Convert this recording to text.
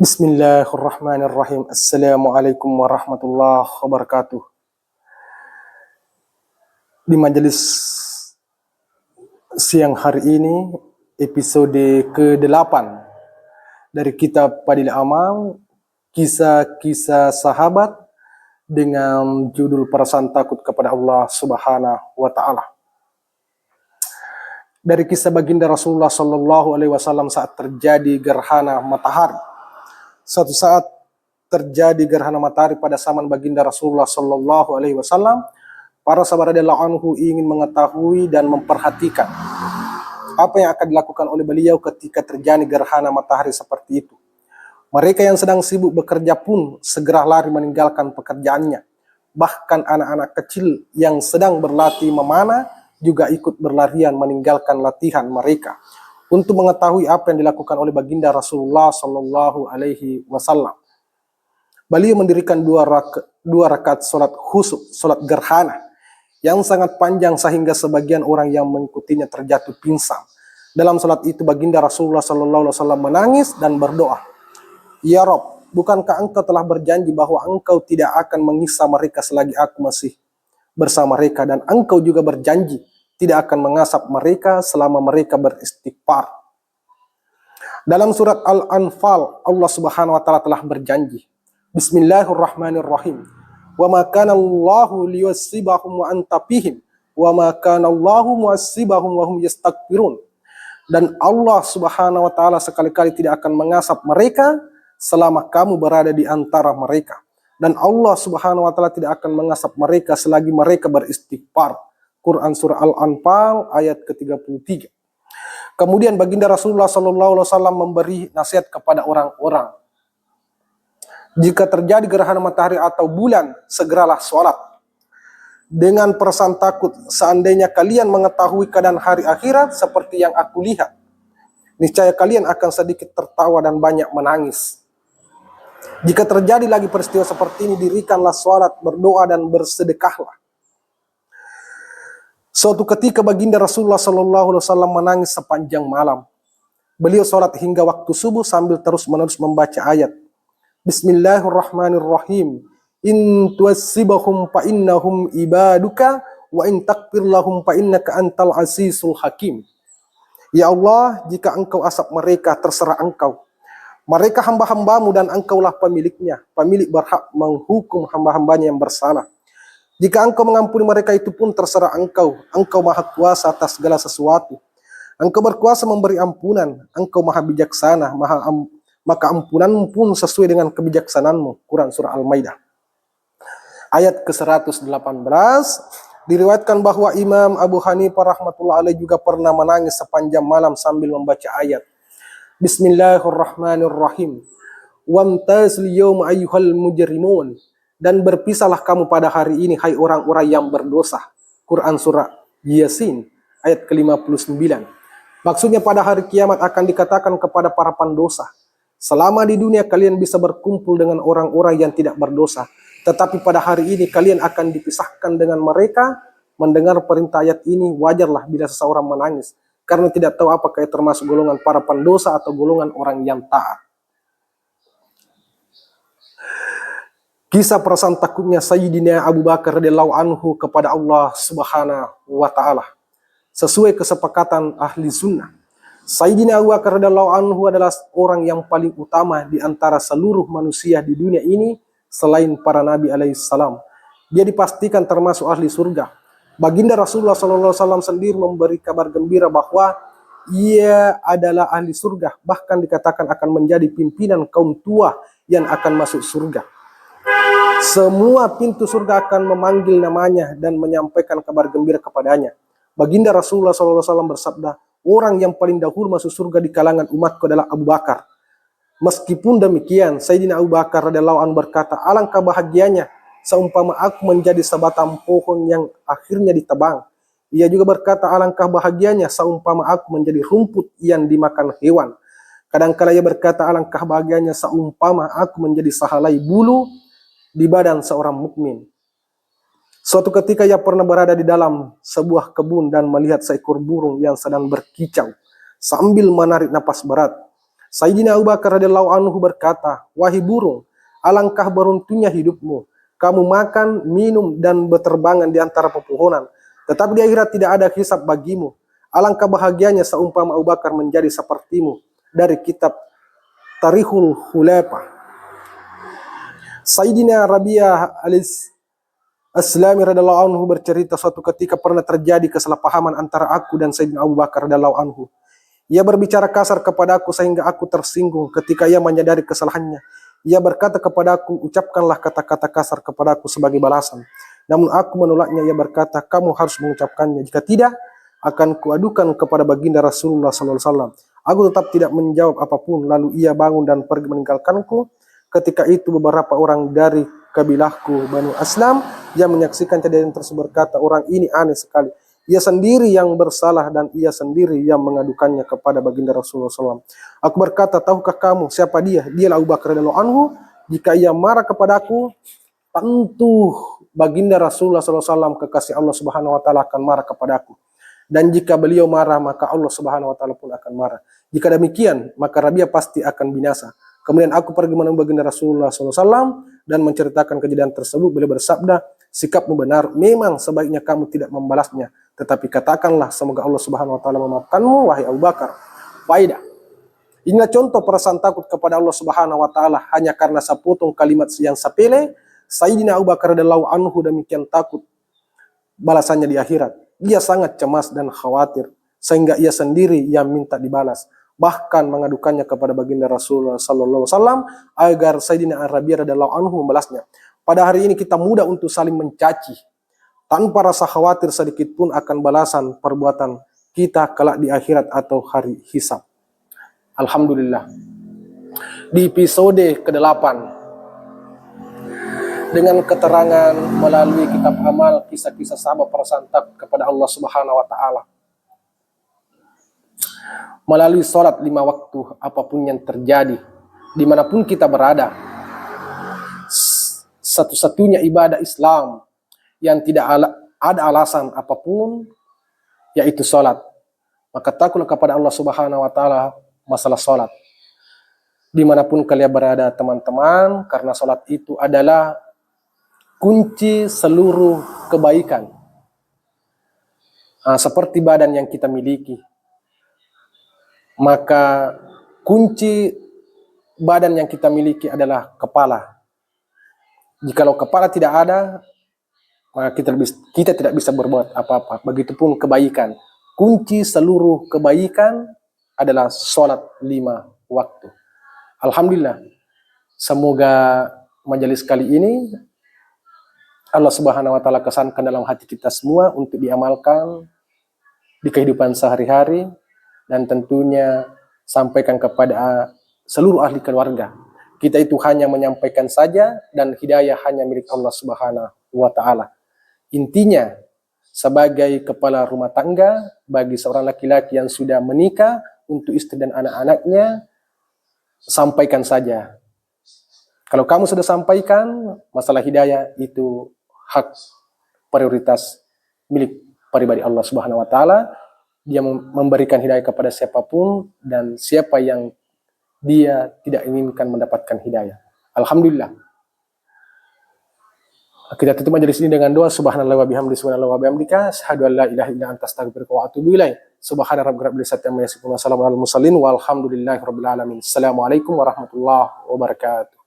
Bismillahirrahmanirrahim. Assalamualaikum warahmatullahi wabarakatuh. Di majelis siang hari ini, episode ke-8 dari kitab Fadil Amal, kisah-kisah sahabat dengan judul perasaan takut kepada Allah Subhanahu wa Ta'ala. Dari kisah baginda Rasulullah Sallallahu Alaihi Wasallam saat terjadi gerhana matahari. Suatu saat terjadi gerhana matahari pada zaman baginda Rasulullah Sallallahu Alaihi Wasallam. Para sahabat radhiyallahu anhu ingin mengetahui dan memperhatikan apa yang akan dilakukan oleh beliau ketika terjadi gerhana matahari seperti itu. Mereka yang sedang sibuk bekerja pun segera lari meninggalkan pekerjaannya. Bahkan anak-anak kecil yang sedang berlatih memanah juga ikut berlarian meninggalkan latihan mereka untuk mengetahui apa yang dilakukan oleh baginda Rasulullah Sallallahu Alaihi Wasallam. Beliau mendirikan dua rakaat sholat khusuf, sholat gerhana yang sangat panjang sehingga sebagian orang yang mengikutinya terjatuh pingsan. Dalam sholat itu baginda Rasulullah Sallallahu Alaihi Wasallam menangis dan berdoa, "Ya Rob, bukankah engkau telah berjanji bahwa engkau tidak akan menghisap mereka selagi aku masih bersama mereka, dan engkau juga berjanji tidak akan mengasap mereka selama mereka beristighfar." Dalam surat Al-Anfal, Allah Subhanahu wa Ta'ala telah berjanji, Bismillahirrahmanirrahim, "Wa ma kana Allahu liyu'adzibahum wa anta fihim, wa ma kana Allahu mu'adzibahum wa hum yastaghfirun." Dan Allah Subhanahu wa Ta'ala sekali-kali tidak akan mengasap mereka selama kamu berada di antara mereka. Dan Allah Subhanahu wa Ta'ala tidak akan mengasap mereka selagi mereka beristighfar. Quran surah Al-Anfal ayat ke-33. Kemudian baginda Rasulullah Sallallahu Alaihi Wasallam memberi nasihat kepada orang-orang. Jika terjadi gerhana matahari atau bulan, segeralah sholat. Dengan perasaan takut, seandainya kalian mengetahui keadaan hari akhirat seperti yang aku lihat, niscaya kalian akan sedikit tertawa dan banyak menangis. Jika terjadi lagi peristiwa seperti ini, dirikanlah sholat, berdoa dan bersedekahlah. Suatu ketika baginda Rasulullah Sallallahu Alaihi Wasallam menangis sepanjang malam. Beliau sholat hingga waktu subuh sambil terus-menerus membaca ayat, Bismillahirrahmanirrahim. In tuwassibahum fa innahum ibaduka wa in takfir lahum fa innaka antal azizul hakim. Ya Allah, jika engkau asap mereka terserah engkau. Mereka hamba-hambamu dan engkaulah pemiliknya. Pemilik berhak menghukum hamba-hambanya yang bersalah. Jika engkau mengampuni mereka itu pun terserah engkau. Engkau maha kuasa atas segala sesuatu. Engkau berkuasa memberi ampunan. Engkau maha bijaksana, maka ampunanmu pun sesuai dengan kebijaksanaanmu. Quran surah Al-Maidah ayat ke-118. Diriwayatkan bahwa Imam Abu Hanifah rahmatullah alaih juga pernah menangis sepanjang malam sambil membaca ayat Bismillahirrahmanirrahim. Wamtazil yawma ayyuhal mujrimun. Dan berpisahlah kamu pada hari ini, hai orang-orang yang berdosa. Quran surah Yasin ayat ke-59. Maksudnya pada hari kiamat akan dikatakan kepada para pendosa, selama di dunia kalian bisa berkumpul dengan orang-orang yang tidak berdosa, tetapi pada hari ini kalian akan dipisahkan dengan mereka. Mendengar perintah ayat ini, wajarlah bila seseorang menangis, karena tidak tahu apakah termasuk golongan para pendosa atau golongan orang yang taat. Kisah perasaan takutnya Sayyidina Abu Bakar radhiyallahu anhu kepada Allah Subhanahu wa Ta'ala. Sesuai kesepakatan ahli sunnah, Sayyidina Abu Bakar radhiyallahu anhu adalah orang yang paling utama di antara seluruh manusia di dunia ini selain para nabi alaihissalam. Dia dipastikan termasuk ahli surga. Baginda Rasulullah SAW sendiri memberi kabar gembira bahwa ia adalah ahli surga. Bahkan dikatakan akan menjadi pimpinan kaum tua yang akan masuk surga. Semua pintu surga akan memanggil namanya dan menyampaikan kabar gembira kepadanya. Baginda Rasulullah SAW bersabda, orang yang paling dahulu masuk surga di kalangan umatku adalah Abu Bakar. Meskipun demikian, Sayyidina Abu Bakar radhiyallahu anhu berkata, alangkah bahagianya seumpama aku menjadi sebatang pohon yang akhirnya ditebang. Ia juga berkata, alangkah bahagianya seumpama aku menjadi rumput yang dimakan hewan. Kadangkala ia berkata, alangkah bahagianya seumpama aku menjadi sehelai bulu di badan seorang mukmin. Suatu ketika ia pernah berada di dalam sebuah kebun dan melihat seekor burung yang sedang berkicau sambil menarik napas berat. Sayyidina Abu Bakar radhiyallahu anhu berkata, "Wahai burung, alangkah beruntungnya hidupmu. Kamu makan, minum, dan berterbangan di antara pepohonan. Tetapi di akhirat tidak ada hisab bagimu. Alangkah bahagianya seumpama Abu Bakar menjadi sepertimu." Dari kitab Tarikhul Khulafa. Sayyidina Rabi'ah Aslami radhiyallahu anhu bercerita, suatu ketika pernah terjadi kesalahpahaman antara aku dan Sayyidina Abu Bakar radhiyallahu anhu. Ia berbicara kasar kepadaku sehingga aku tersinggung. Ketika ia menyadari kesalahannya, ia berkata kepadaku, "Ucapkanlah kata-kata kasar kepadaku sebagai balasan." Namun aku menolaknya. Ia berkata, "Kamu harus mengucapkannya. Jika tidak, akan kuadukan kepada baginda Rasulullah SAW." Aku tetap tidak menjawab apapun. Lalu ia bangun dan pergi meninggalkanku. Ketika itu beberapa orang dari kabilahku Banu Aslam yang menyaksikan kejadian tersebut berkata, "Orang ini aneh sekali. Ia sendiri yang bersalah dan ia sendiri yang mengadukannya kepada baginda Rasulullah SAW." Aku berkata, "Tahukah kamu siapa dia?" "Dialah Abu Bakar radhiyallahu anhu. Jika ia marah kepadaku, tentu baginda Rasulullah SAW kekasih Allah Subhanahu Wa Taala akan marah kepadaku. Dan jika beliau marah, maka Allah Subhanahu Wa Taala pun akan marah. Jika demikian, maka Rabi'ah pasti akan binasa." Kemudian aku pergi menemui baginda Rasulullah SAW dan menceritakan kejadian tersebut. Beliau bersabda, "Sikapmu benar. Memang sebaiknya kamu tidak membalasnya. Tetapi katakanlah, semoga Allah Subhanahu Wa Taala memaafkanmu, wahai Abu Bakar." Faedah. Inilah contoh perasaan takut kepada Allah Subhanahu Wa Taala hanya karena sepotong kalimat yang sepele. Sayyidina Abu Bakar radhiyallahu anhu demikian takut balasannya di akhirat. Ia sangat cemas dan khawatir sehingga ia sendiri yang minta dibalas. Bahkan mengadukannya kepada baginda Rasulullah SAW agar Sayyidina Rabi'ah radhiyallahu anhu membalasnya. Pada hari ini kita mudah untuk saling mencaci tanpa rasa khawatir sedikit pun akan balasan perbuatan kita kelak di akhirat atau hari hisab. Alhamdulillah. Di episode ke-8 dengan keterangan melalui kitab amal kisah-kisah sahabat perasaan takut kepada Allah Subhanahu Wa Taala. Melalui sholat 5 waktu, apapun yang terjadi, dimanapun kita berada, satu-satunya ibadah Islam yang tidak ada alasan apapun, yaitu sholat. Maka takutlah kepada Allah Subhanahu Wa Taala masalah sholat. Dimanapun kalian berada teman-teman, karena sholat itu adalah kunci seluruh kebaikan. Seperti badan yang kita miliki, maka kunci badan yang kita miliki adalah kepala. Jikalau kepala tidak ada, maka kita tidak bisa berbuat apa-apa. Begitupun kebaikan. Kunci seluruh kebaikan adalah sholat 5 waktu. Alhamdulillah. Semoga majelis kali ini Allah Subhanahu Wa Taala kesankan dalam hati kita semua untuk diamalkan di kehidupan sehari-hari. Dan tentunya sampaikan kepada seluruh ahli keluarga. Kita itu hanya menyampaikan saja dan hidayah hanya milik Allah Subhanahu Wa Taala. Intinya, sebagai kepala rumah tangga bagi seorang laki-laki yang sudah menikah untuk istri dan anak-anaknya, sampaikan saja. Kalau kamu sudah sampaikan, masalah hidayah itu hak prioritas milik pribadi Allah Subhanahu Wa Taala. Dia memberikan hidayah kepada siapapun dan siapa yang dia tidak inginkan mendapatkan hidayah. Alhamdulillah. Kita tutup majelis ini dengan doa. Subhanallah wa bihamdi, subhanallah wa bihamdika, asyhadu an la ilaha illa anta, astaghfiruka wa atubu ilaik. Subhana rabbika rabbil izzati amma yasifun wa salamun alal mursalin walhamdulillahi rabbil alamin. Assalamualaikum warahmatullahi wabarakatuh.